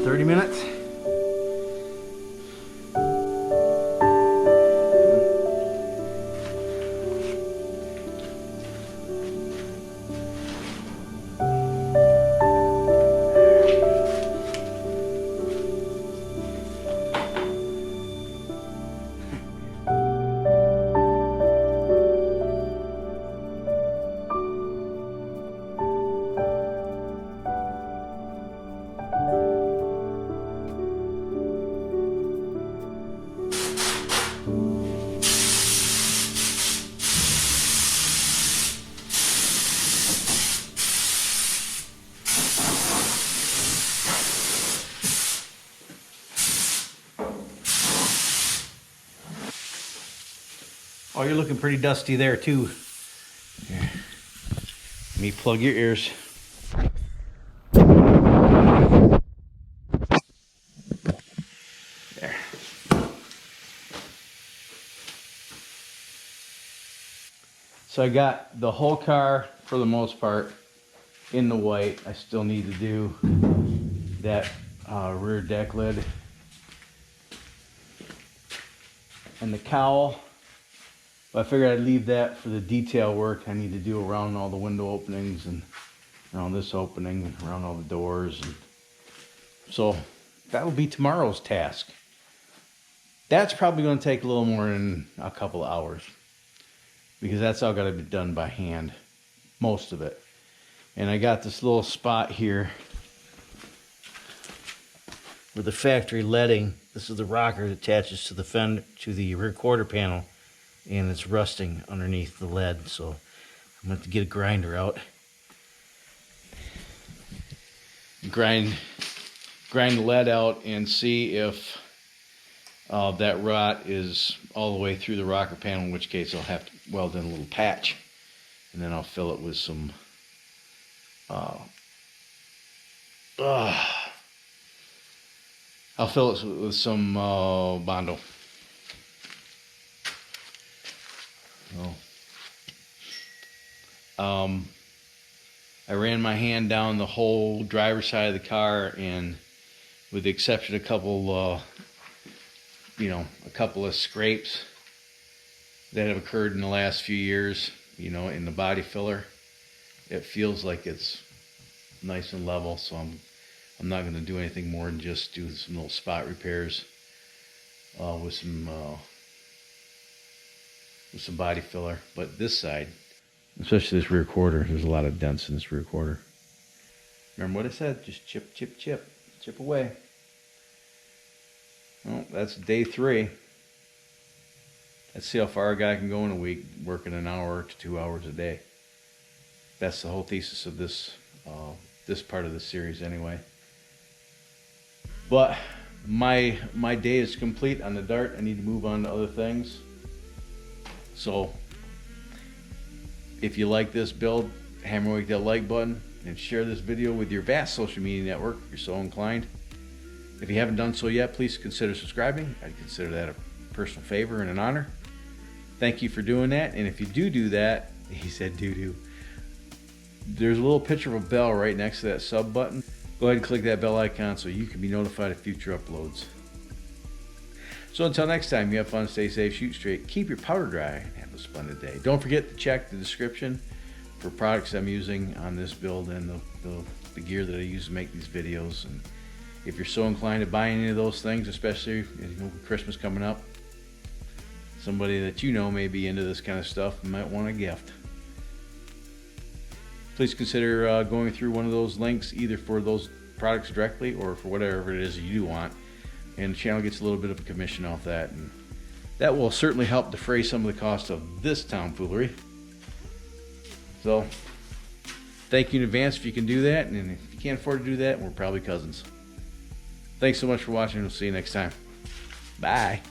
30 minutes. Oh, you're looking pretty dusty there too. Here. Let me plug your ears. There. So I got the whole car for the most part in the white. I still need to do that rear deck lid and the cowl. But I figured I'd leave that for the detail work I need to do around all the window openings and around this opening and around all the doors. And so that will be tomorrow's task. That's probably going to take a little more than a couple of hours because that's all got to be done by hand, most of it. And I got this little spot here where the factory leading, this is the rocker that attaches to the fender, to the rear quarter panel. And it's rusting underneath the lead, so I'm going to have to get a grinder out. Grind the lead out and see if that rot is all the way through the rocker panel, in which case I'll have to weld in a little patch. And then I'll fill it with some I'll fill it with some Bondo. I ran my hand down the whole driver's side of the car, and with the exception of a couple of scrapes that have occurred in the last few years, in the body filler, it feels like it's nice and level. So I'm not going to do anything more than just do some little spot repairs with some body filler. But this side, especially this rear quarter, there's a lot of dents in this rear quarter. Remember what I said? Just chip, chip, chip. Chip away. Well, that's day 3. Let's see how far a guy can go in a week working an hour to 2 hours a day. That's the whole thesis of this part of the series anyway. But my day is complete on the Dart. I need to move on to other things. So if you like this build, hammer away that like button and share this video with your vast social media network if you're so inclined. If you haven't done so yet, please consider subscribing. I'd consider that a personal favor and an honor. Thank you for doing that. And if you do that, he said doo-doo, there's a little picture of a bell right next to that sub button. Go ahead and click that bell icon so you can be notified of future uploads. So until next time, you have fun, stay safe, shoot straight, keep your powder dry, and have a splendid day. Don't forget to check the description for products I'm using on this build and the gear that I use to make these videos. And if you're so inclined to buy any of those things, especially with Christmas coming up, somebody that may be into this kind of stuff and might want a gift, please consider going through one of those links, either for those products directly or for whatever it is you do want. And the channel gets a little bit of a commission off that, and that will certainly help defray some of the cost of this tomfoolery. So thank you in advance if you can do that, and if you can't afford to do that, we're probably cousins. Thanks so much for watching. We'll see you next time. Bye.